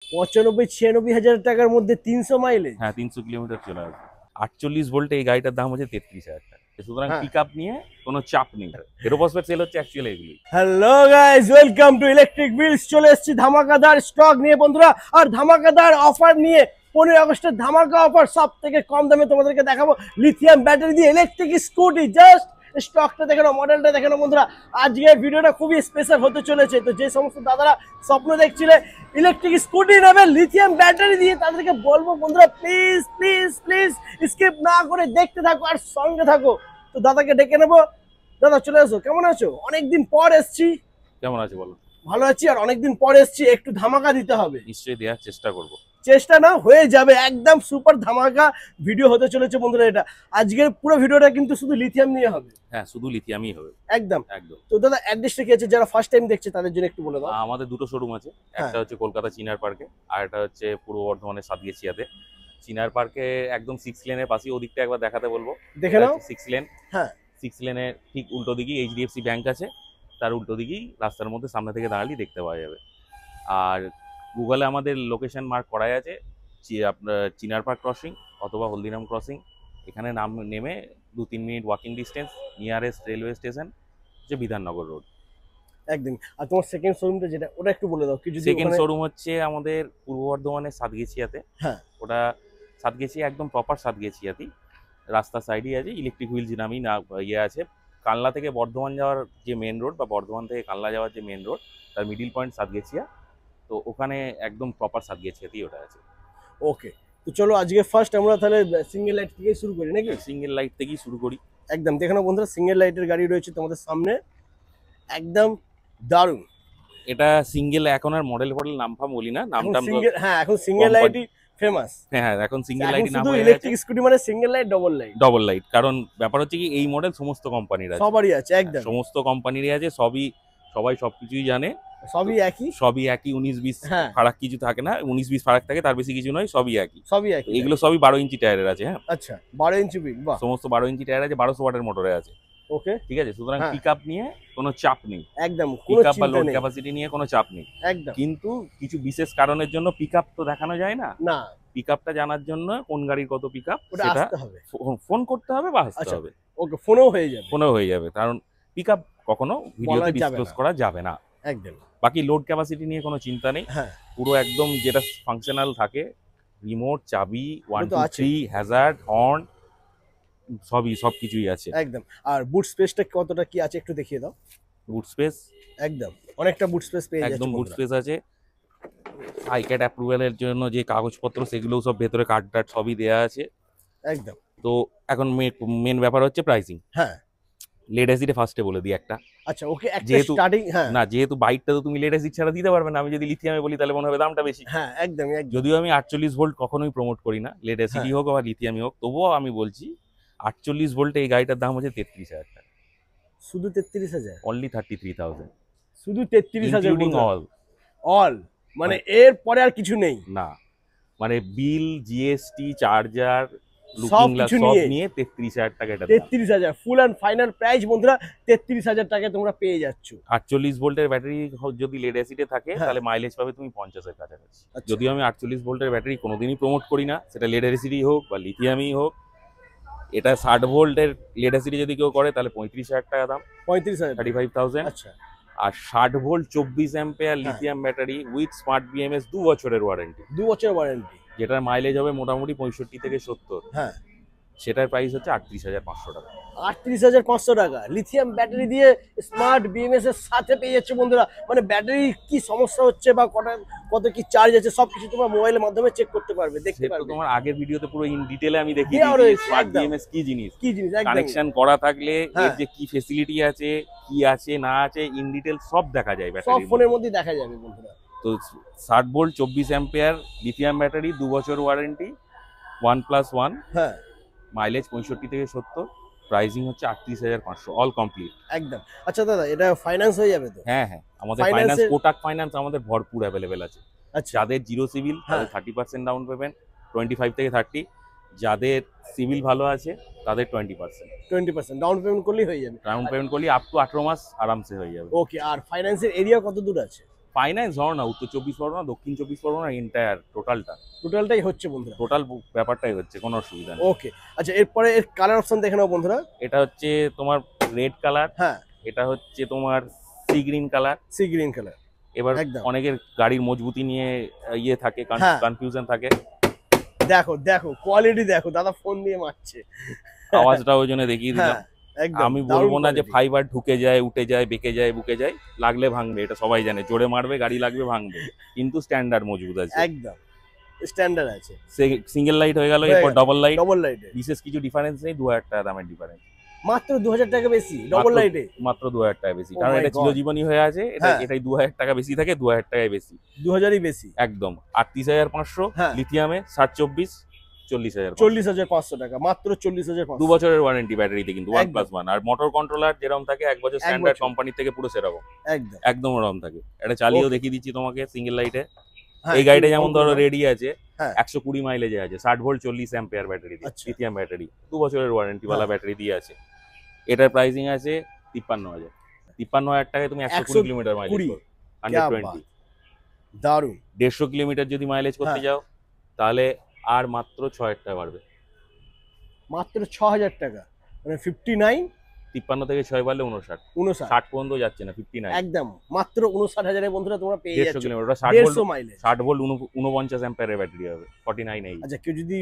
95-96 হাজার টাকার মধ্যে 300 মাইলেজ। হ্যাঁ 300 কিলোমিটার চলে আসবে। 48 ভোল্টে এই গাড়িটার দাম হচ্ছে 33,000 টাকা। সুতরাং হ্যাঁ। পিক আপ নিয়ে কোনো চাপ নেই। হিরো ফসফেট সেল হচ্ছে অ্যাকচুয়ালি এগুলি। Hello guys, welcome to electric bills. চলে এসেছি ধামাকাদার স্টক নিয়ে বন্ধুরা, আর ধামাকাদার অফার নিয়ে। 15 আগস্টের ধামাকা অফার, সব থেকে কম দামে তোমাদেরকে দেখাবো লিথিয়াম ব্যাটারি দিয়ে ইলেকট্রিক স্কুটি। জাস্ট স্টকটা দেখে নাও, মডেলটা দেখে নাও বন্ধুরা। আজকের ভিডিওটা খুবই স্পেশাল হতে চলেছে। তো যে সমস্ত দাদারা স্বপ্ন দেখছিলে ইলেকট্রিক স্কুটি নেবে লিথিয়াম ব্যাটারি দিয়ে, তাদেরকে বলবো বন্ধুরা প্লিজ প্লিজ প্লিজ স্কিপ না করে দেখতে থাকো আর সঙ্গে থাকো। তো দাদাকে ডেকে নেবো। দাদা চলে আসো, কেমন আছো? অনেকদিন পর এসছি। কেমন আছে বলো? ভালো আছি, আর অনেকদিন পর এসছি, একটু ধামাকা দিতে হবে। নিশ্চয়ই দেওয়ার চেষ্টা করব। চেষ্টা না হয়ে যাবে, একদম সুপার ধামাকা ভিডিও হতে চলেছে বন্ধুরা। এটা আজকের পুরো ভিডিওটা কিন্তু শুধু লিথিয়াম নিয়ে হবে। হ্যাঁ শুধু লিথিয়ামই হবে। একদম একদম। তো দাদা অ্যাড্রেসটা কি আছে, যারা ফার্স্ট টাইম দেখছে তাদের জন্য একটু বলে দাও। আমাদের দুটো শোরুম আছে, একটা হচ্ছে কলকাতা চিনার পার্কে, আর একটা হচ্ছে পূর্ব বর্ধমানের সাতগেছিয়াতে। চিনার পার্কে একদম 6 লেনের পাশে, ওদিকটা একবার দেখাতে বলবো। দেখে নাও। 6 লেন। হ্যাঁ 6 লেনের ঠিক উল্টো দিকেই এইচডিএফসি ব্যাংক আছে, তার উল্টো দিকেই রাস্তার মধ্যে সামনে থেকে দাঁড়ালেই দেখতে পাওয়া যাবে। আর গুগলে আমাদের লোকেশন মার্ক করাই আছে, আপনার চিনার পার্ক ক্রসিং অথবা হলদিরাম ক্রসিং। এখানে নাম নেমে 2-3 minute walking distance, nearest railway station হচ্ছে বিধাননগর রোড। একদম। আর তোমার সেকেন্ড শোরুমটা যেটা, ওটা একটু বলে দাও কি। যদি সেকেন্ড শোরুম হচ্ছে আমাদের পূর্ব বর্ধমানের সাতগেছিয়াতে। হ্যাঁ ওটা সাতগেছিয়া একদম প্রপার সাতগেছিয়াতেই, রাস্তার সাইডেই আছে, ইলেকট্রিক হুইলস নামেই না ইয়ে আছে। কালনা থেকে বর্ধমান যাওয়ার যে মেন রোড, বা বর্ধমান থেকে কালনা যাওয়ার যে মেন রোড, তার মিডিল পয়েন্ট সাতগেছিয়া। তো ওখানে একদম প্রপার সাতগেছিয়াতেই ওটা আছে। ওকে, তো চলো আজকে ফার্স্ট আমরা তাহলে সিঙ্গেল লাইট থেকে শুরু করি নাকি? সিঙ্গেল লাইট থেকেই শুরু করি। একদম দেখে নাও বন্ধুরা, সিঙ্গেল লাইটের গাড়ি রয়েছে তোমাদের সামনে, একদম দারুণ। এটা সিঙ্গেল, এখন আর মডেল নাম ফাম বলি না, নামটা সিঙ্গেল, হ্যাঁ এখন সিঙ্গেল লাইটই ফেমাস। হ্যাঁ এখন সিঙ্গেল লাইটই নাম শুধু হয়ে গেছে। ইলেকট্রিক স্কুটি মানে single light, double light. Double light, কারণ ব্যাপার হচ্ছে কি এই মডেল সমস্ত কোম্পানির আছে, সবারই আছে একদম। সমস্ত কোম্পানিরই আছে, সবাই সবকিছুই জানে, সবই একই। সবই একই, 19-20 হ্যাঁ ফারাক কিছু থাকে না, 19-20 ফারাক থাকে, তার বেশি কিছু নয়, সবই একই। সবই একই। এগুলো সবই 12 ইঞ্চি টায়ারের আছে। হ্যাঁ আচ্ছা 12 ইঞ্চি বিল, বাহ। সমস্ত 12 ইঞ্চি টায়ার আছে, 1200 ওয়াটের মোটরে আছে। ওকে ঠিক আছে, সুতরাং হ্যাঁ। পিক আপ নিয়ে কোনো চাপ নেই, একদম কোনো পিক আপ বা চিন্তা লোড নেই। ক্যাপাসিটি নিয়ে কোনো চাপ নেই। একদম। কিন্তু কিছু বিশেষ কারণের জন্য পিক আপ তো দেখানো যায় না। না, পিক আপটা জানার জন্য কোন গাড়ির কত পিক আপ ওটা সেটা আসতে হবে, ফোন করতে হবে বা আসতে আচ্ছা হবে। ওকে, ফোনেও হয়ে যাবে। ফোনেও হয়ে যাবে, কারণ পিক আপ কখনো ভিডিওতে ডিসক্লোজ করা যাবে না। একদম। বাকি লোড ক্যাপাসিটি নিয়ে কোনো চিন্তা নেই। হ্যাঁ পুরো একদম যেটা ফাংশনাল থাকে, রিমোট, চাবি, 1 তো 2 আছে। 3 হ্যাজার্ড, হর্ন, সবকিছুই আছে। একদম। আর বুট স্পেসটা কতটা কি আছে একটু দেখিয়ে দাও। বুট স্পেস একদম অনেকটা বুট স্পেস পেয়ে যাচ্ছে একদম বুট বন্ধুরা। স্পেস আছে। আইক্যাট অ্যাপ্রুভালের জন্য যে কাগজপত্র সেগুলোও সব ভেতরে কার্ড টার্ড সবই দেওয়া আছে। একদম। তো এখন মেন ব্যাপার হচ্ছে প্রাইসিং। হ্যাঁ লেড অ্যাসিডে ফার্স্টে বলে দিই একটা। আচ্ছা ওকে, একটা যেহেতু স্টার্টিং। হ্যাঁ না, যেহেতু বাইকটা তো তুমি লেড অ্যাসিড ছাড়া দিতে পারবে না, আমি যদি লিথিয়ামে বলি তাহলে মনে হবে দামটা বেশি। হ্যাঁ একদম একদম। যদিও আমি 48 ভোল্ট কখনোই প্রমোট করি না, লেড অ্যাসিডই হোক বা লিথিয়ামই হোক, তবুও আমি বলছি 48 ভোল্টে এই গাড়িটার দাম হচ্ছে 33,000 টাকা। শুধু 33,000? অনলি 33,000, শুধু 33,000 ইনক্লুডিং অল। অল মানে এর পরে আর কিছু নেই না মানে বিল, জিএসটি, চার্জার, সব লুকিং গ্লাস কিছু সব নিয়ে নিয়ে 33,000 টাকা এটা। 33,000 ফুল অ্যান্ড ফাইনাল প্রাইস বন্ধুরা, 33,000 টাকায় তোমরা পেয়ে যাচ্ছ। 48 ভোল্টের ব্যাটারি যদি লেড অ্যাসিডে থাকে হ্যাঁ। তাহলে মাইলেজ পাবে তুমি 50-এর কাছাকাছি। আচ্ছা। যদিও আমি 48 ভোল্টের ব্যাটারি কোনোদিনই প্রমোট করি না, সেটা লেড অ্যাসিডই হোক বা লিথিয়ামই হোক। এটা 60 ভোল্টের লেড অ্যাসিডে যদি কেউ করে তাহলে 35,000 টাকা দাম, 35,000। 35,000। আচ্ছা। আর 60 volt 24 ampere lithium battery with smart BMS 2 বছরের ওয়ারেন্টি, 2 বছর ওয়ারেন্টি, যেটার মাইলেজ হবে মোটামুটি 65 থেকে 70। হ্যাঁ সেটার প্রাইস হচ্ছে 38,500 টাকা। 38,500 টাকা লিথিয়াম ব্যাটারি দিয়ে স্মার্ট বিএমএস এর সাথে পেয়ে যাচ্ছে বন্ধুরা। মানে ব্যাটারি কি সমস্যা হচ্ছে বা কত কি চার্জ আছে সবকিছু তোমরা মোবাইলের মাধ্যমে চেক করতে পারবে, দেখতে সেটা পারবে। তোমার আগের ভিডিওতে পুরো ইন ডিটেইলে আমি দেখিয়ে দেওয়া দিয়েছি রয়েছে, স্মার্ট একদম। বিএমএস কি জিনিস, কি জিনিস, একদম। কানেকশন করা থাকলে এর হ্যাঁ। যে কি ফেসিলিটি আছে, কি আছে না আছে, ইন ডিটেইল সব দেখা যায় সব ব্যাটারি। ফোনের মধ্যে দেখা যাবে বন্ধুরা। তো 60 ভোল্ট 24 অ্যাম্পিয়ার লিথিয়াম ব্যাটারি 2 বছর ওয়ারেন্টি, 1+1, হ্যাঁ মাইলেজ 65 থেকে 70, প্রাইসিং হচ্ছে 38,500 অল কমপ্লিট। একদম। আচ্ছা দাদা, এটা ফাইন্যান্স হয়ে যাবে তো? হ্যাঁ হ্যাঁ, আমাদের Finance ফাইন্যান্স, এর- কোটাক ফাইন্যান্স আমাদের ভরপুর অ্যাভেলেবেল আছে। আচ্ছা যাদের জিরো সিভিল তাদের 30% ডাউন পেমেন্ট, 25 থেকে 30। যাদের সিভিল ভালো আছে তাদের 20%। 20% ডাউন পেমেন্ট করলেই হয়ে যাবে। ডাউন পেমেন্ট করলে আপ টু 18 মাস আরামসে হয়ে যাবে। ওকে, আর ফাইন্যান্সের এরিয়া কত দূর আছে? ফাইন্যান্স হও না, উত্তর 24 পরগনা, দক্ষিণ 24 পরগনা, এন্টায়ার টোটালটাই হচ্ছে বন্ধুরা। টোটাল ব্যাপারটাই হচ্ছে, কোনো অসুবিধা নেই। ওকে, আচ্ছা এরপরে এর কালার অপশন দেখে নাও বন্ধুরা। এটা হচ্ছে তোমার রেড কালার, হ্যাঁ এটা হচ্ছে তোমার sea green colour. Sea green colour. এবার একদম। অনেকের গাড়ির মজবুতি নিয়ে ইয়ে থাকে, হ্যাঁ। কনফিউশন থাকে। দেখো দেখো কোয়ালিটি দেখো, দাদা ফোন দিয়ে মারছে। আওয়াজটা ওই জন্য দেখিয়ে দিলাম। হ্যাঁ একদম। আমি দারুণ বলবো না যে quality। ফাইবার ঢুকে যায়, উঠে যায়, বেঁকে যায়, বুকে যায়, লাগলে ভাঙবে, এটা সবাই জানে। জোরে মারবে, গাড়ি লাগবে, ভাঙবে, কিন্তু স্ট্যান্ডার্ড মজবুত আছে। একদম স্ট্যান্ডার্ড আছে। সিঙ্গেল লাইট হয়ে গেল, হয়ে এরপর গেল। Double light. ডবল লাইটে বিশেষ কিছু ডিফারেন্স নেই, 2000 টাকা দামের ডিফারেন্স। মাত্র 2000 টাকা বেশি ডবল লাইটে। মাত্র 2000 টাকা বেশি, Oh কারণ my এটা God। চিরজীবনী হয়ে আছে। হ্যাঁ। এটাই 2000 টাকা বেশি থাকে, 2000 টাকায় বেশি, 2000ই বেশি একদম। 38,500 হ্যাঁ। লিথিয়ামে, 724, 40,000। 40,500 টাকা, মাত্র 40,500। 2 বছরের ওয়ারেন্টি ব্যাটারিতে, কিন্তু একদম। 1+1। আর মোটর কন্ট্রোলার যেরকম থাকে 1 বছর, 1 স্ট্যান্ডার্ড বছর। কোম্পানি থেকে পুরো সেরকম, একদম একদম ওরকম থাকে। এটা চালিয়েও Okay। দেখিয়ে দিচ্ছি তোমাকে সিঙ্গেল লাইটে। হ্যাঁ, এই গাড়িটা একটু যেমন on ধরো করে দাও। রেডি আছে, হ্যাঁ। 120 মাইলেজে আছে, 60 ভোল্ট 40 অ্যাম্পিয়ার ব্যাটারি দিয়ে, আচ্ছা। লিথিয়াম ব্যাটারি, 2 বছরের ওয়ারেন্টি ওয়ালা হ্যাঁ। ব্যাটারি দিয়ে আছে। এটার প্রাইসিং আছে 53,000। 53,000 টাকায় তুমি 120 কিলোমিটার মাইলেজ 120 করো, क्या 120। बात। দারুণ। 150 কিলোমিটার যদি মাইলেজ করতে হ্যাঁ। যাও, তাহলে আর মাত্র 6,000 টাকা বাড়বে। মাত্র 6000 টাকা, মানে 59 53 থেকে 6 বাড়লে 59, 59 60 পর্যন্ত যাচ্ছে না, 59। একদম মাত্র 59,000 এ বন্ধুরা তোমরা পেয়ে 150 যাচ্ছ কিলোমিটার, 60 ভোল্ট, 150 মাইলেজ। 60 ভোল্ট 49 অ্যাম্পিয়ারের ব্যাটারি হবে, 49 এই। আচ্ছা কেউ যদি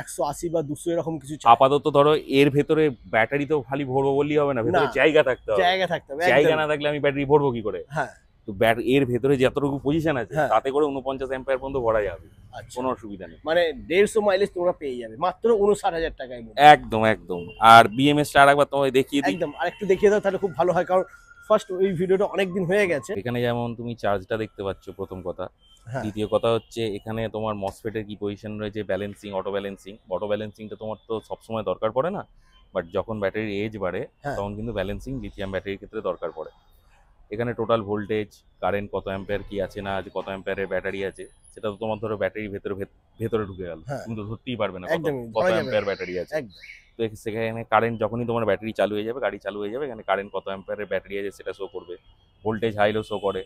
180 বা 200 এরকম কিছু চায়, আপাতত ধরো এর ভেতরে ব্যাটারি তো খালি ভরবো বললেই হবে না, ভেতরে না। জায়গা থাকতে হবে। জায়গা থাকতে হবে জায়গা একদম। না থাকলে আমি ব্যাটারি ভরবো কি করে? হ্যাঁ তো এর ভেতরে যতটুকু পজিশন আছে, হ্যাঁ। তাতে করে 49 অ্যাম্পিয়ার পর্যন্ত ভরা যাবে, আচ্ছা কোনো অসুবিধা নেই। মানে 150 মাইলেজ তোমরা পেয়ে যাবে মাত্র 59,000 টাকায় বন্ধু। একদম একদম। আর বিএমএস টা আরেকবার তোমায় দেখিয়ে দিই। একদম আরেকটু দেখিয়ে দাও তাহলে খুব ভালো হয়, কারণ ফার্স্ট ওই ভিডিওটা অনেক দিন হয়ে গেছে। এখানে যেমন তুমি চার্জটা দেখতে পাচ্ছ, প্রথম কথা। হ্যাঁ দ্বিতীয় কথা হচ্ছে এখানে তোমার মসফেটের কি পজিশন রয়েছে, ব্যালেন্সিং, অটো ব্যালেন্সিং। অটো ব্যালেন্সিংটা তোমার তো সবসময় দরকার পড়ে না, বাট যখন ব্যাটারির এজ বাড়ে হ্যাঁ। তখন কিন্তু ব্যালেন্সিং লিথিয়াম ব্যাটারির ক্ষেত্রে দরকার পড়ে। এখানে টোটাল ভোল্টেজ, কারেন্ট কত অ্যাম্পিয়ার কি আছে না আছে, কত অ্যাম্পিয়ারের ব্যাটারি আছে, সেটা তো তোমার ধরো ব্যাটারির ভেতরে ঢুকে গেল, হ্যাঁ। তুমি তো ধরতেই পারবে না কত একদমই, কত ধরা যাবে অ্যাম্পিয়ার না। ব্যাটারি আছে। একদম তো সেখানে কারেন্ট যখনই তোমার ব্যাটারি চালু হয়ে যাবে, গাড়ি চালু হয়ে যাবে, এখানে কারেন্ট কত অ্যাম্পিয়ারের ব্যাটারি আছে সেটা শো করবে। ভোল্টেজ হাই লো শো করে।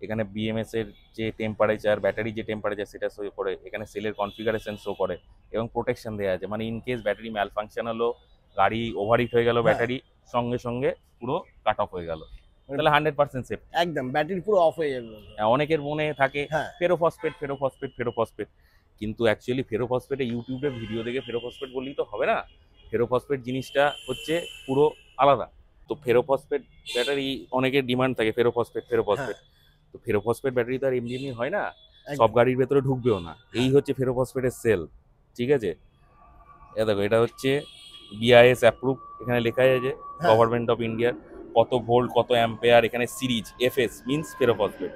এখানে বিএমএস এর যে টেম্পারেচার, ব্যাটারি যে টেম্পারেচার সেটা শো করে। এখানে সেলের কনফিগারেশন শো করে, এবং প্রোটেকশন দেওয়া আছে, মানে in case battery malfunction হলো, গাড়ি ওভারহিট হয়ে গেল, হ্যাঁ। ব্যাটারি সঙ্গে সঙ্গে পুরো কাট অফ হয়ে গেল, তাহলে 100% সেফ। একদম ব্যাটারি পুরো অফ হয়ে যাবে বন্ধু। অনেকের মনে থাকে হ্যাঁ ফেরোফসফেট, কিন্তু অ্যাকচুয়ালি ফেরোফসফেটে ইউটিউবে ভিডিও দেখে ফেরোফসফেট বললেই তো হবে না। ফেরোফসফেট জিনিসটা হচ্ছে পুরো আলাদা। তো ফেরোফসফেট ব্যাটারি অনেকের ডিমান্ড থাকে, ফেরোফসফেট। তো ফেরোফসফেট ব্যাটারি তো আর এমনি এমনি হয় না, সব গাড়ির ভেতরে ঢুকবেও না। এই হচ্ছে ফেরোফসফেটের সেল, ঠিক আছে? দেখো, এটা হচ্ছে বিআইএস অ্যাপ্রুভ, এখানে লেখা আছে হ্যাঁ। গভর্নমেন্ট অফ ইন্ডিয়ার, কত ভোল্ট কত অ্যাম্পিয়ার, এখানে series FS means ferrophosphate,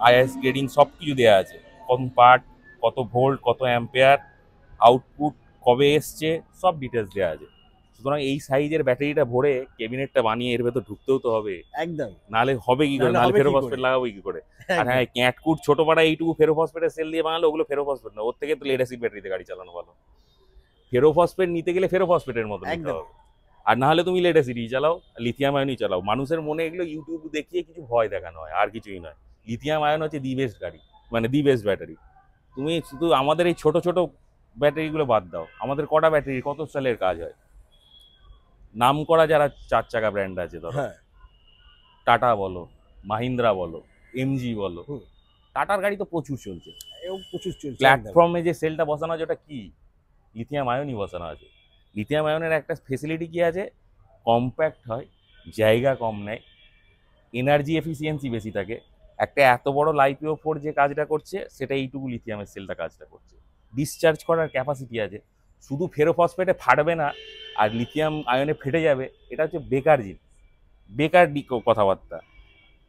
is grading সব কিছু দেওয়া আছে, কোন পার্ট, কত ভোল্ট কত অ্যাম্পিয়ার, আউটপুট কবে এসছে, সব ডিটেলস দেওয়া আছে। সুতরাং এই সাইজের ব্যাটারিটা ভরে কেবিনেটটা বানিয়ে এর ভেতর ঢুকতেও তো হবে, একদম। নাহলে হবে কি করে, নাহলে নাহলে হবে কি ফেরোফসফেট করে? লাগাবো কি করে? আর একদম। হ্যাঁ, ক্যাটকুট ছোট পাড়া এইটুকু ফেরোফসফেটের সেল দিয়ে বানালো, ওগুলো ফেরোফসফেট না, ওর থেকে তো লেড অ্যাসিড ব্যাটারিতে গাড়ি চালানো ভালো। ফেরোফসফেট নিতে গেলে ফেরোফসফেটের মতো নিতে একদম। হবে, আর না হলে তুমি লেড অ্যাসিডই চালাও, লিথিয়াম আয়নই চালাও। মানুষের মনে এগুলো ইউটিউব দেখিয়ে কিছু ভয় দেখানো হয়, আর কিছুই নয়। লিথিয়াম আয়ন হচ্ছে দি বেস্ট গাড়ি, মানে দি বেস্ট ব্যাটারি। তুমি শুধু আমাদের এই ছোট ছোট ব্যাটারিগুলো বাদ দাও, আমাদের কটা ব্যাটারি কত সালের কাজ হয়। নাম করা যারা 4 চাকা ব্র্যান্ড আছে, ধরো হ্যাঁ টাটা বলো, মাহিন্দ্রা বলো, এমজি বলো, হুম। টাটার গাড়ি তো প্রচুর চলছে। এও প্রচুর চলছে একদম। প্ল্যাটফর্মে যে সেলটা বসানো আছে ওটা কি, লিথিয়াম আয়নই বসানো আছে। লিথিয়াম আয়নের একটা ফেসিলিটি কি আছে, কম্প্যাক্ট হয়, জায়গা কম নেয়, এনার্জি এফিসিয়েন্সি বেশি থাকে। একটা এত বড় LiPo4 যে কাজটা করছে, সেটা এইটুকু লিথিয়ামের সেলটা কাজটা করছে। ডিসচার্জ করার ক্যাপাসিটি আছে। শুধু ফেরোফসফেটে ফাটবে না আর লিথিয়াম আয়নে ফেটে যাবে, এটা হচ্ছে বেকার জিনিস, বেকার কথাবার্তা।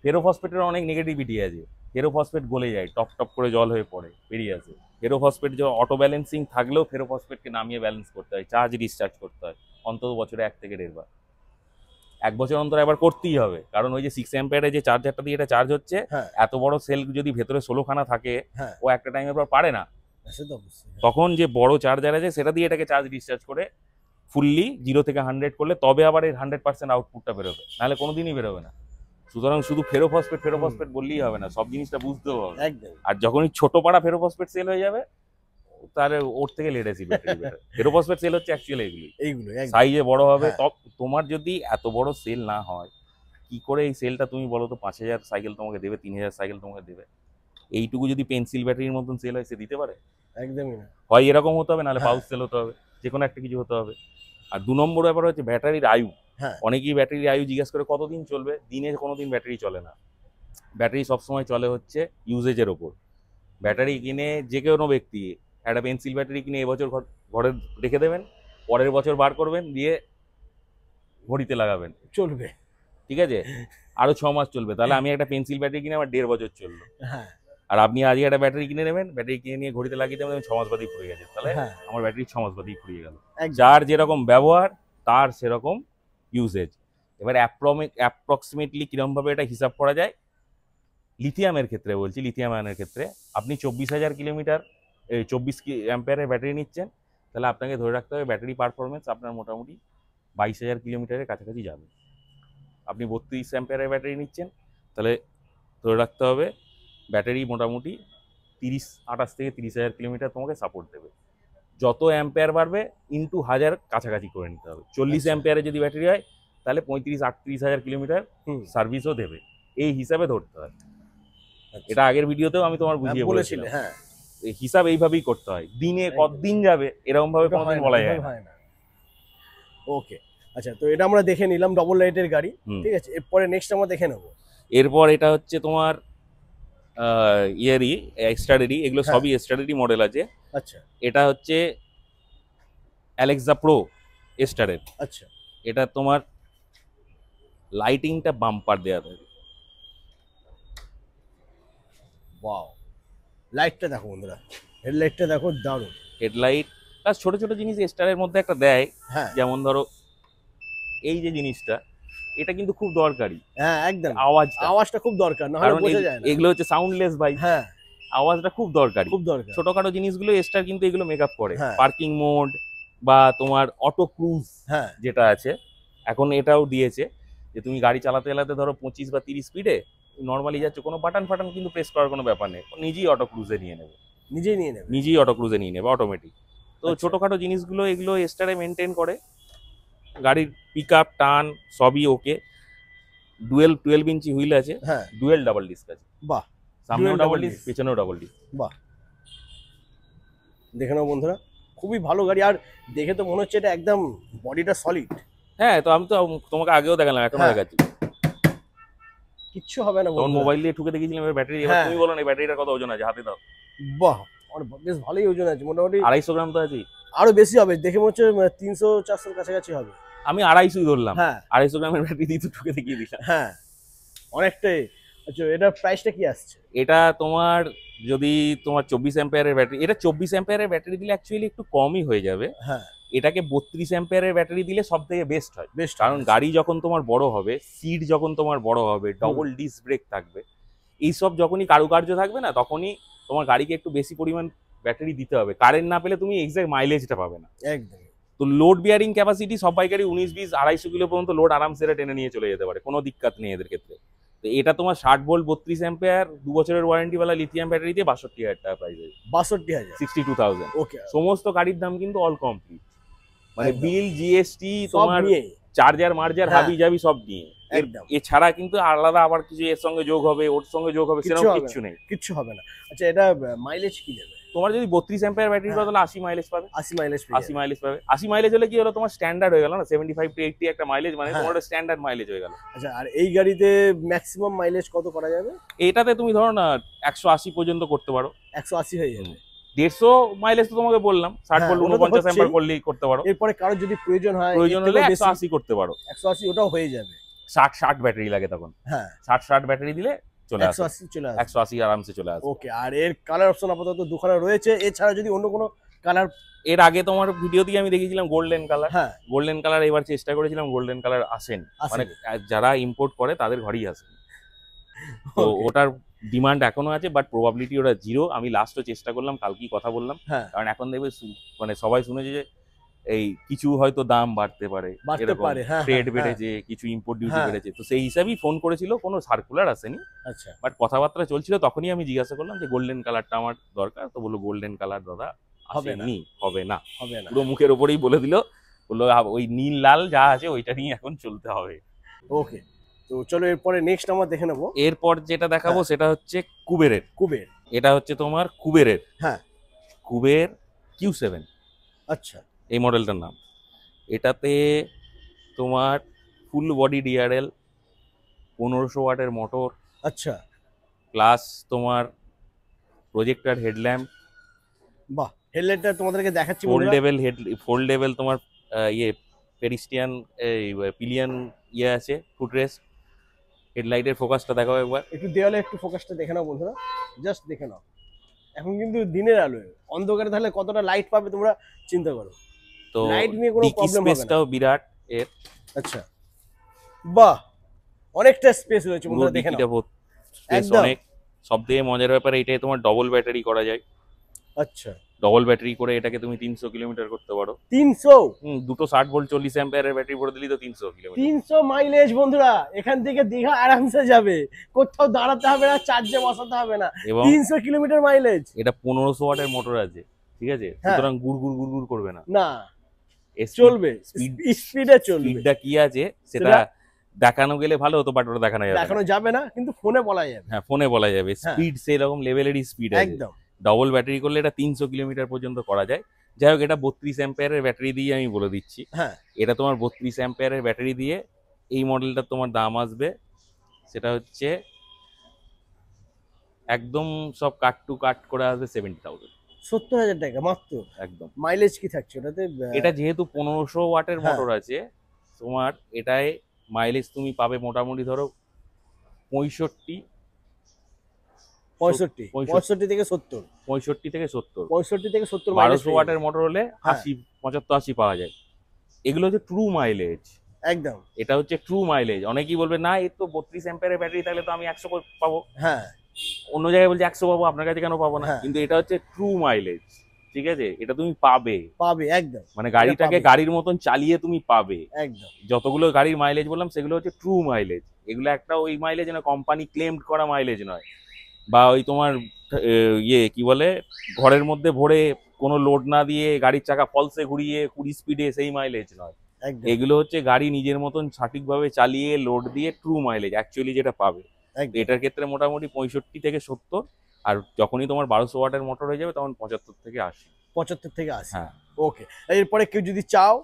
ফেরোফসফেটের অনেক নেগেটিভিটি আছে। ফেরোফসফেট গলে যায়, টপ টপ করে জল হয়ে পড়ে, বেরিয়ে আসে। ফেরোফসফেট যে অটো ব্যালেন্সিং থাকলেও ফেরোফসফেটকে নামিয়ে ব্যালেন্স করতে হয়, চার্জ ডিসচার্জ করতে হয় অন্তত বছরে 1 থেকে 1.5 বার। 1 বছর অন্তর একবার করতেই হবে, কারণ ওই যে 6 অ্যাম্পিয়ারের যে চার্জারটা দিয়ে এটা চার্জ হচ্ছে, হ্যাঁ এত বড় সেল যদি ভেতরে 16খানা থাকে, হ্যাঁ ও একটা টাইমের পর পারে না। সে তো অবশ্যই। তখন যে বড় চার্জার আছে সেটা দিয়ে এটাকে চার্জ ডিসচার্জ করে ফুললি 0 থেকে 100 করলে তবে আবার এর 100% আউটপুটটা বেরোবে, নাহলে কোনোদিনই বেরোবে না। সুতরাং শুধু ফেরোফসফেট বললেই হবে না, সব জিনিসটা বুঝতেও হবে। একদম। আর যখনই ছোট পাড়া ফেরোফসফেট সেল হয়ে যাবে, তাহলে ওর থেকে lead acid battery better. Ferrophosphate cell হচ্ছে অ্যাকচুয়ালি এইগুলো একদম। সাইজে বড় হবে। হ্যাঁ। তোমার যদি এত বড় সেল না হয়, কি করে এই সেলটা তুমি বলো তো 5,000 সাইকেল তোমাকে দেবে, 3,000 সাইকেল তোমাকে দেবে? এইটুকু যদি পেন্সিল ব্যাটারির মতন সেল হয়, সে দিতে পারে? একদমই না। হয় এরকম হতে হবে, নাহলে হ্যাঁ। পাউচ সেল হতে হবে, যে কোনো একটা কিছু হতে হবে। আর 2 নম্বর ব্যাপার হচ্ছে ব্যাটারির আয়ু। হ্যাঁ। অনেকেই ব্যাটারির আয়ু জিজ্ঞাসা করে কতদিন চলবে। দিনে কোনোদিন ব্যাটারি চলে না। ব্যাটারি সবসময় চলে হচ্ছে ইউজেজের ওপর। ব্যাটারি কিনে যে কোনো ব্যক্তি একটা পেন্সিল ব্যাটারি কিনে এবছর ঘরে রেখে দেবেন, পরের বছর বার করবেন, দিয়ে ঘড়িতে লাগাবেন, চলবে। ঠিক আছে? আরো 6 মাস চলবে। তাহলে আমি একটা পেন্সিল ব্যাটারি কিনে আমার 1.5 বছর চললো। হ্যাঁ। আর আপনি আজকে একটা ব্যাটারি কিনে নেবেন, ব্যাটারি কিনে নিয়ে ঘড়িতে লাগিয়ে দেবেন, 6 মাস বাদেই ফুরিয়ে গেছে। তাহলে হ্যাঁ। আমার ব্যাটারি 6 মাস বাদেই ফুরিয়ে গেল। একদম। যার যেরকম ব্যবহার তার সেরকম ইউজেজ। এবার অ্যাপ্রক্সিমেটলি কিরমভাবে এটা হিসাব করা যায়, লিথিয়ামের ক্ষেত্রে বলছি, লিথিয়াম আয়নের ক্ষেত্রে আপনি 24,000 কিলোমিটার 24 অ্যাম্পিয়ারের ব্যাটারি নিচ্ছেন, তাহলে আপনাকে ধরে রাখতে হবে ব্যাটারি পারফরমেন্স আপনার মোটামুটি 22,000 কিলোমিটারের কাছাকাছি যাবে। আপনি 32 অ্যাম্পিয়ারের ব্যাটারি নিচ্ছেন, তাহলে ধরে রাখতে হবে ব্যাটারি মোটামুটি 28 থেকে 30,000 কিলোমিটার তোমাকে সাপোর্ট দেবে। যত অ্যাম্পিয়ার বাড়বে ইন্টু 1000 কাছাকাছি করে নিতে হবে। 40 অ্যাম্পিয়ারে যদি ব্যাটারি হয়, তাহলে 35-38,000 কিলোমিটার সার্ভিসও দেবে, এই হিসাবে ধরতে হয়। এটা আগের ভিডিওতেও আমি তোমার বুঝিয়ে বলেছিলাম। হ্যাঁ। হিসাব এইভাবেই করতে হয়। দিনে কতদিন যাবে এরকম ভাবে কোনোদিন বলা যায় না। ওকে, আচ্ছা, তো এটা আমরা দেখে নিলাম ডবল লাইটের গাড়ি, ঠিক আছে। এরপরে নেক্সট আমরা দেখে নেব। এরপর এটা হচ্ছে তোমার এক্সট্রাডেরি, এগুলো সবই এক্সট্রাডেরি মডেল আছে। আচ্ছা। এটা হচ্ছে অ্যালেক্সা প্রো এস্টারের। আচ্ছা। এটা তোমার লাইটিংটা বাম্পার দেওয়া থাকে। ওয়াও, লাইটটা দেখো বন্ধুরা, হেডলাইটটা দেখো, দারুণ। হেডলাইট প্লাস ছোট ছোট জিনিস এস্টারের মধ্যে একটা দেয়। হ্যাঁ। যেমন ধরো এই যে জিনিসটা, এটা কিন্তু খুব দরকারি। হ্যাঁ, একদম। আওয়াজটা খুব দরকার, না হলে বোঝা যায় না। এগুলো হচ্ছে সাউন্ডলেস বাইক। হ্যাঁ, আওয়াজটা খুব দরকারি, খুব দরকার। ছোটখাটো জিনিসগুলো এস্টার কিন্তু এগুলো মেকআপ করে। হ্যাঁ। পার্কিং মোড বা তোমার অটো ক্রুজ হ্যাঁ যেটা আছে, এখন এটাও দিয়েছে যে তুমি গাড়ি চালাতে চালাতে ধরো 25 বা 30 স্পিডে নর্মালি যাচ্ছে, কোনো বাটন ফাটন কিন্তু প্রেস করার কোনো ব্যাপার নেই, নিজেই অটো ক্রুজে নিয়ে নেবে, নিজেই অটো ক্রুজে নিয়ে নেবে অটোমেটিক। তো ছোটখাটো জিনিসগুলো এগুলো এস্টারে মেনটেন করে। গাড়ির পিক আপ টার্ন সবই ওকে। ডুয়েল 12 ইঞ্চি হুইল আছে, ডুয়েল ডাবল ডিস্ক আছে। বাহ, সামনেও ডাবল ডিস্ক, পেছনেও ডাবল ডিস্ক। বাহ, দেখে নাও বন্ধুরা, খুবই ভালো গাড়ি। আর দেখে তো মনে হচ্ছে এটা একদম বডিটা সলিড। হ্যাঁ, তো আমি তো তোমাকে আগেও দেখালাম, এখনো দেখাচ্ছি, কিচ্ছু হবে না। তখন মোবাইল দিয়ে ঠুকে দেখিয়েছিলাম ব্যাটারি। এবার তুমি বলো না ব্যাটারিটার কত ওজন আছে হাতে দাও। বাহ, বেশ ভালোই ওজন আছে, মোটামুটি 250 গ্রাম তো আছে। আরো বেশি হবে দেখে মনে হচ্ছে, 300-400 কাছাকাছি হবে। আমি 250 ধরলাম। হ্যাঁ, 250 গ্রামের ব্যাটারি দিয়ে তো ঠুকে দেখিয়ে দিলাম। হ্যাঁ, অনেকটাই। আচ্ছা, এটা প্রাইসটা কি আসছে? এটা তোমার যদি তোমার 24 অ্যাম্পিয়ারের ব্যাটারি, এটা 24 অ্যাম্পিয়ারের ব্যাটারি দিলে অ্যাকচুয়ালি একটু কমই হয়ে যাবে। হ্যাঁ, এটাকে 32 অ্যাম্পিয়ারের ব্যাটারি দিলে সব থেকে বেস্ট হয়। কারণ গাড়ি যখন তোমার বড় হবে, সিট যখন তোমার বড় হবে, ডবল ডিস্ক ব্রেক থাকবে, এইসব যখনই কারুকার্য থাকবে না, তখনই তোমার গাড়িকে একটু বেশি পরিমাণ ব্যাটারি দিতে হবে। কারেন্ট না পেলে তুমি এক্সাক্ট মাইলেজটা পাবে না। একদম। তো লোড বিয়ারিং ক্যাপাসিটি সব বাইকারই 19-20-250 কিলো পর্যন্ত লোড আরামসে টেনে নিয়ে চলে যেতে পারে, কোনো দিক্কত নেই এদের ক্ষেত্রে। তো এটা তোমার 60 ভোল্ট 32 অ্যাম্পিয়ার 2 বছরের ওয়ারেন্টিওয়ালা লিথিয়াম ব্যাটারি দিয়ে 62,000 টাকা প্রাইস আছে। 62,000, 62,000। ওকে। সমস্ত গাড়ির দাম কিন্তু অল কমপ্লিট, মানে বিল, জিএসটি, তোমার চার্জার মার্জার হাবি জাবি সব নিয়ে। এছাড়া কিন্তু আলাদা আবার কিছু এর সঙ্গে যোগ হবে, ওর সঙ্গে যোগ হবে, সেরকম কিছু নেই, কিচ্ছু হবে না। আচ্ছা, এটা মাইলেজ কি দেবে? তোমার যদি 32 অ্যাম্পিয়ার ব্যাটারি হয় তাহলে 80 মাইলেজ পাবে। 80 মাইলেজ পাবে। 80 মাইলেজ হলে কি হলো, তোমার স্ট্যান্ডার্ড হয়ে গেল না, 75 to 80 একটা মাইলেজ, মানে তোমার স্ট্যান্ডার্ড মাইলেজ হয়ে গেল। আচ্ছা, আর এই গাড়িতে ম্যাক্সিমাম মাইলেজ কত করা যাবে? এটাতে তুমি ধরো না 180 পর্যন্ত করতে পারো। 180 হয়ে যাবে। 150 মাইলেজ তো তোমাকে বললাম, 60 ভোল্ট 49 অ্যাম্পিয়ার করলেই করতে পারো। এরপরে কারো যদি প্রয়োজন হলে 180 করতে পারো। 180 ওটাও হয়ে যাবে। 60 ব্যাটারি লাগে তখন। হ্যাঁ, 60 ব্যাটারি দিলে চলে আসে, 180 চলে আসে, 180 আরামসে চলে আসে। ওকে। আর এর কালার অপশন আপাতত দুখানা রয়েছে, এছাড়া যদি অন্য কোনো কালার? এর আগে তোমার ভিডিও দিয়ে আমি দেখিয়েছিলাম গোল্ডেন কালার। হ্যাঁ, গোল্ডেন কালার এবার চেষ্টা করেছিলাম, গোল্ডেন কালার আসেন, মানে যারা ইম্পোর্ট করে তাদের ঘরেই আসেন। তো ওটার ডিমান্ড এখনো আছে, বাট প্রবাবিলিটি ওটা 0। আমি লাস্টও চেষ্টা করলাম, কালকেই কথা বললাম, কারণ এখন দেখবে মানে সবাই শুনেছে যে এই কিছু হয়তো দাম বাড়তে পারে, বাড়তে এরকম পারে, হ্যাঁ, ট্রেড হ্যাঁ, বেড়েছে, কিছু ইম্পোর্ট ডিউটি হ্যাঁ। বেড়েছে, তো সেই হিসাবেই ফোন করেছিল, কোনো সার্কুলার আসেনি। আচ্ছা, বাট কথাবার্তা চলছিল, তখনই আমি জিজ্ঞাসা করলাম যে গোল্ডেন কালারটা আমার দরকার, তো বললো গোল্ডেন কালার দাদা হবে না। আসেনি, হবে না। হবে না। পুরো মুখের ওপরেই বলে দিল, বললো ওই নীল লাল যা আছে ওইটা নিয়ে এখন চলতে হবে। ওকে, তো চলো এরপরে নেক্সট আমরা দেখে নেবো এরপর যেটা দেখাবো সেটা হচ্ছে কুবেরের। কুবের। এটা হচ্ছে তোমার কুবেরের, হ্যাঁ। কুবের Q7 আচ্ছা, এই মডেলটার নাম। এটাতে তোমার ফুল বডি ডিআরএল, 1500 ওয়াটের মোটর, আচ্ছা, প্লাস তোমার প্রজেক্টর হেডল্যাম্প, বাহ। হেডলাইটটা তোমাদেরকে দেখাচ্ছি বন্ধুরা। ফোল্ডেবল তোমার ইয়ে পেরিস্টিয়ান পিলিয়ন ইয়ে আছে, ফুটরেস্ট। হেডলাইটের ফোকাসটা দেখাও একবার। একটু দেওয়ালে একটু ফোকাসটা দেখে নাও বন্ধুরা, জাস্ট দেখে নাও। এখন কিন্তু দিনের আলোয়, অন্ধকারে তাহলে কতটা লাইট পাবে তোমরা চিন্তা করো। তো লাইট নিয়ে কোনো ডিকি প্রবলেম হবে না। স্পেসটাও বিরাট এর, আচ্ছা, বাহ, অনেকটা স্পেস রয়েছে পুরো বন্ধুরা, দেখে ডিকিটা নাও। স্পেস একদম। অনেক। সব থেকে মজার ব্যাপার এটাই তোমার ডবল ব্যাটারি করা যায়। আচ্ছা, ডবল ব্যাটারি করে এটাকে তুমি 300 কিলোমিটার করতে পারো। 300 দুটো 60 ভোল্ট 40 অ্যাম্পিয়ারের ব্যাটারি ভরে দিলি তো 300 কিলোমিটার। 300 মাইলেজ বন্ধুরা, এখান থেকে দীঘা আরামসে যাবে, কোথাও দাঁড়াতে হবে না, চার্জে বসাতে হবে না। এবং 300 কিলোমিটার মাইলেজ। এটা 1500 ওয়াটের মোটর আছে, ঠিক আছে, হ্যাঁ। সুতরাং গুড় করবে না, না, চলবে, স্পিডে চলবে। স্পিডটা কি আছে সেটা সেটা দেখানো গেলে ভালো হতো, বাট ওটা দেখানো যাবে না। দেখানো যাবে না, কিন্তু ফোনে বলা যাবে। হ্যাঁ, ফোনে বলা যাবে। হ্যাঁ। স্পিড সেই রকম লেভেলেরই স্পিড আছে। একদম। ডবল ব্যাটারি করলে এটা 300 কিলোমিটার পর্যন্ত করা যায়। যাই হোক, এটা 32 অ্যাম্পিয়ারের ব্যাটারি দিয়ে আমি বলে দিচ্ছি। হ্যাঁ, এটা তোমার 32 অ্যাম্পিয়ারের ব্যাটারি দিয়ে এই মডেলটা তোমার দাম আসবে, সেটা হচ্ছে একদম সব কাট টু কাট করে আসবে 70,000। 70,000 টাকা মাত্র। একদম। মাইলেজ কি থাকছে ওটাতে? এটা যেহেতু 1500 ওয়াটের হ্যাঁ। মোটর আছে, তোমার এটায় মাইলেজ তুমি পাবে মোটামুটি ধরো 65 65 থেকে 70। 65 থেকে 70। 65 থেকে 70 মাইলেজ। 1200 ওয়াটের মোটর হলে হ্যাঁ। 80 75 80 পাওয়া যায়। এগুলো হচ্ছে ট্রু মাইলেজ। একদম। এটা হচ্ছে ট্রু মাইলেজ। অনেকেই বলবে না এর তো 32 অ্যাম্পিয়ারের ব্যাটারি, তাহলে তো আমি 100 পাবো। হ্যাঁ, অন্য জায়গায় বলছে 100 পাবো, আপনার কাছে কেন পাবো না? হ্যাঁ। কিন্তু এটা হচ্ছে ট্রু মাইলেজ, ঠিক আছে? এটা তুমি পাবে, পাবে একদম। মানে গাড়িটাকে পাবে। গাড়ির মতন চালিয়ে তুমি পাবে। একদম। যতগুলো গাড়ির মাইলেজ বললাম সেগুলো হচ্ছে ট্রু মাইলেজ। এগুলো একটা ওই মাইলেজ না, কোম্পানি ক্লেমড করা মাইলেজ নয়, বা ওই তোমার ইয়ে কি বলে ঘরের মধ্যে ভরে কোনো লোড না দিয়ে গাড়ির চাকা ফলসে ঘুরিয়ে 20 স্পিডে সেই মাইলেজ নয়। একদম। এগুলো হচ্ছে গাড়ি নিজের মতন সঠিকভাবে চালিয়ে লোড দিয়ে ট্রু মাইলেজ অ্যাকচুয়ালি যেটা পাবে। একদম। এটার ক্ষেত্রে মোটামুটি 65 থেকে 70, আর যখনই তোমার 1200 ওয়াটের মোটর হয়ে যাবে তখন 75 থেকে 80। 75 থেকে 80। হ্যাঁ। ওকে, এরপরে কেউ যদি চাও,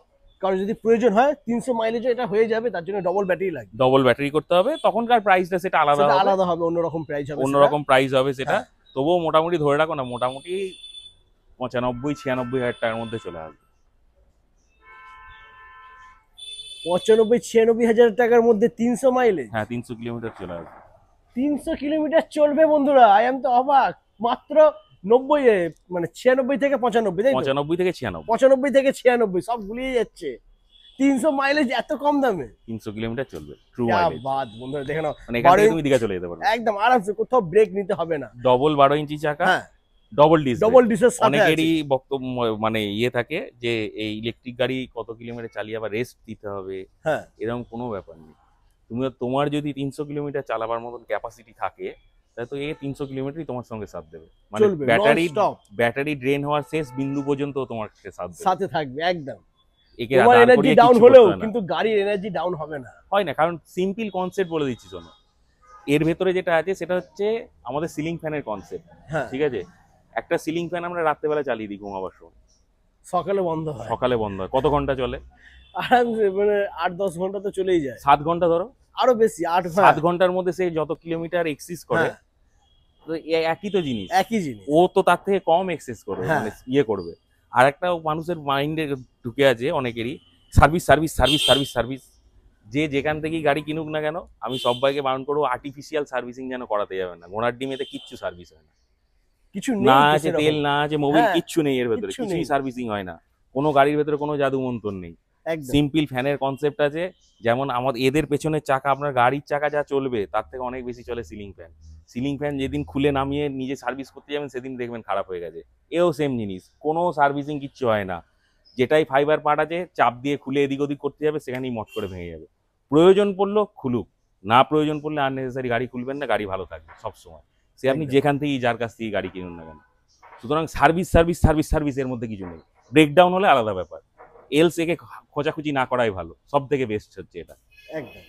কারো যদি প্রয়োজন হয় 300 মাইলেজে এটা হয়ে যাবে, তার জন্য ডবল ব্যাটারি লাগবে। ডবল ব্যাটারি করতে হবে, তখনকার প্রাইসটা সেটা আলাদা সেটা হবে, আলাদা হবে, অন্যরকম প্রাইস হবে। অন্যরকম প্রাইস হবে সেটা। হ্যাঁ। তবুও মোটামুটি ধরে রাখো না, মোটামুটি 95-96 হাজার টাকার মধ্যে চলে আসবে। 95-96 হাজার টাকার মধ্যে 300 মাইলেজ। হ্যাঁ, 300 কিলোমিটার চলে আসবে। 300 কিলোমিটার চলবে বন্ধুরা, আই এম তো অবাক। মাত্র 90 মানে 96 থেকে 95, তাই তো? 95 থেকে 96। 95 থেকে 96 সব গুলিয়ে যাচ্ছে। 300 মাইলেজ এত কম দামে। 300 কিলোমিটার চলবে, ট্রু क्या মাইলেজ। बात বন্ধুরা, দেখে নাও। মানে এখান থেকে তুমি দীঘা চলে যেতে পারবে একদম আরামসে, কোথাও ব্রেক নিতে হবে না। ডবল 12 ইঞ্চি চাকা, হ্যাঁ, ডবল ডিস। ডবল ডিসের সাথে আছে। অনেকেরই বক্তব্য মানে ইয়ে থাকে যে এই ইলেকট্রিক গাড়ি কত কিলোমিটার চালিয়ে আবার রেস্ট দিতে হবে, হ্যাঁ, এরকম কোনো ব্যাপার নেই। তোমার যদি 300 কিলোমিটার চালাবার মতন ক্যাপাসিটি থাকে, তাহলে তো এই 300 কিলোমিটারই তোমার সঙ্গে সাথ দেবে। মানে চলবে ব্যাটারি ড্রেন হওয়ার শেষ বিন্দু পর্যন্ত তোমার সাথ দেবে, সাথে থাকবে একদম। একে তোমার দাঁড় এনার্জি করিয়ে ডাউন কিচ্ছু হলেও করতে হয় না। কিন্তু গাড়ির এনার্জি ডাউন হবে না। হয় না, কারণ সিম্পল কনসেপ্ট বলে দিচ্ছি শোনো। এর ভেতরে যেটা আছে সেটা হচ্ছে আমাদের সিলিং ফ্যানের কনসেপ্ট, হ্যাঁ, ঠিক আছে? একটা সিলিং ফ্যান আমরা রাত্রেবেলা চালিয়ে দিই ঘুমাবার সময়, সকালে বন্ধ হয়, সকালে বন্ধ হয়। কত ঘন্টা চলে? আরামসে মানে 8-10 ঘন্টা তো চলেই যায়। 7 ঘন্টা ধরো। আরো বেশি, 8। 7 ঘন্টার মধ্যে সে যত কিলোমিটার এক্সিস করে, হ্যাঁ, তো একই তো জিনিস। একই জিনিস। ও তো তার থেকে কম এক্সেস করবে, হ্যাঁ। মানে ইয়ে করবে। আর একটা মানুষের মাইন্ডে ঢুকে আছে অনেকেরই, service service service service service. যে যেখান থেকেই গাড়ি কিনুক না কেন, আমি সবাইকে বারণ করবো আর্টিফিশিয়াল সার্ভিসিং যেন করাতে যাবে না। ঘোড়ার ডিমেতে কিচ্ছু সার্ভিস হয় না, কিছু না নেই আছে তেল, না আছে মোবিল, হ্যাঁ, কিচ্ছু নেই এর ভেতরে, কিচ্ছু কিছুই নেই। সার্ভিসিং হয় না। কোনো গাড়ির ভেতরে কোনো জাদু মন্তর নেই। একদম। সিম্পল ফ্যানের কনসেপ্ট আছে। যেমন আমাদের এদের পেছনের চাকা, আপনার গাড়ির চাকা যা চলবে তার থেকে অনেক বেশি চলে সিলিং ফ্যান। সিলিং ফ্যান যেদিন খুলে নামিয়ে নিজে সার্ভিস করতে যাবেন সেদিন দেখবেন খারাপ হয়ে গেছে। এও সেম জিনিস, কোনো সার্ভিসিং কিচ্ছু হয় না। যেটাই ফাইবার পার্ট আছে চাপ দিয়ে খুলে এদিক ওদিক করতে যাবে, সেখানেই মট করে ভেঙে যাবে। প্রয়োজন পড়লো খুলুক, না প্রয়োজন পড়লে আননেসেসারি গাড়ি খুলবেন না, গাড়ি ভালো থাকবে সবসময়। সে আপনি একদম। যেখান থেকেই যার কাছ থেকে গাড়ি কিনুন না কেন। সুতরাং সার্ভিস সার্ভিস সার্ভিস সার্ভিস এর মধ্যে কিছু নেই। ব্রেকডাউন হলে আলাদা ব্যাপার, এলস একে খোঁজাখুঁজি না করাই ভালো, সব থেকে বেস্ট হচ্ছে এটা। একদম।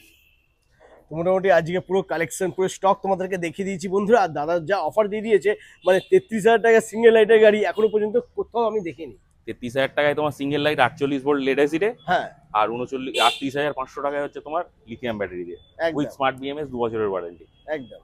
তো মোটামুটি আজকে পুরো কালেকশন পুরো স্টক তোমাদেরকে দেখিয়ে দিয়েছি বন্ধুরা। আর দাদা যা অফার দিয়ে দিয়েছে, মানে 33,000 টাকা সিঙ্গেল লাইটের গাড়ি এখনো পর্যন্ত কোথাও আমি দেখিনি। 33,000 টাকায় তোমার সিঙ্গেল লাইট 48 ভোল্ট লেড অ্যাসিডে, হ্যাঁ, আর 38,500 টাকায় হচ্ছে তোমার লিথিয়াম ব্যাটারি দিয়ে উইথ একদম স্মার্ট বিএমএস 2 বছরের ওয়ারেন্টি, একদম।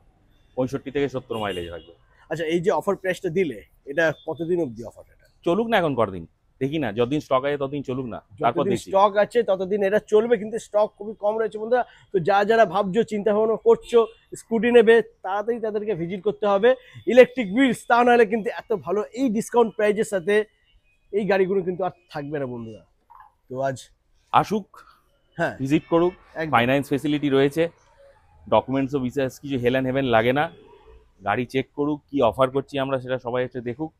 65 থেকে 70 মাইলেজ থাকবে। আচ্ছা, এই যে অফার প্রাইসটা দিলে, এটা কতদিন অবধি অফার? এটা চলুক না এখন কদিন, দেখি না, যতদিন স্টক আছে ততদিন চলুক না, তারপর যতদিন দেখি। স্টক আছে ততদিন এটা চলবে, কিন্তু স্টক খুবই কম রয়েছে বন্ধুরা। তো যারা ভাবছো, চিন্তা ভাবনা করছো স্কুটি নেবে, তাড়াতাড়ি তাদেরকে ভিজিট করতে হবে ইলেকট্রিক হুইলস। তা নাহলে কিন্তু এত ভালো এই ডিসকাউন্ট প্রাইজের সাথে এই গাড়িগুলো কিন্তু আর থাকবে না বন্ধুরা। তো আজ আসুক, হ্যাঁ ভিজিট করুক, একদম। ফাইন্যান্স ফেসিলিটি রয়েছে, ডকুমেন্টসও বিশেষ কিছু হেলেন হেভেন লাগে না। গাড়ি চেক করুক, কি অফার করছি আমরা সেটা সবাই এসে দেখুক,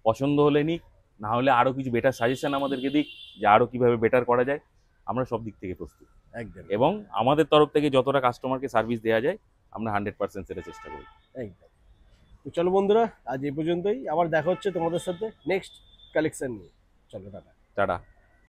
পছন্দ হলে নিক, না হলে আরও কিছু বেটার সাজেশন আমাদেরকে দিক যে আরও কীভাবে বেটার করা যায়। আমরা সব দিক থেকে প্রস্তুত, একদম এবং আমাদের তরফ থেকে যতটা কাস্টমারকে সার্ভিস দেওয়া যায় আমরা 100% সেটা চেষ্টা করি। একদম। তো চলো বন্ধুরা, আজ এই পর্যন্তই। আবার দেখা হচ্ছে তোমাদের সাথে নেক্সট কালেকশন নিয়ে। চলো টাটা। টাটা।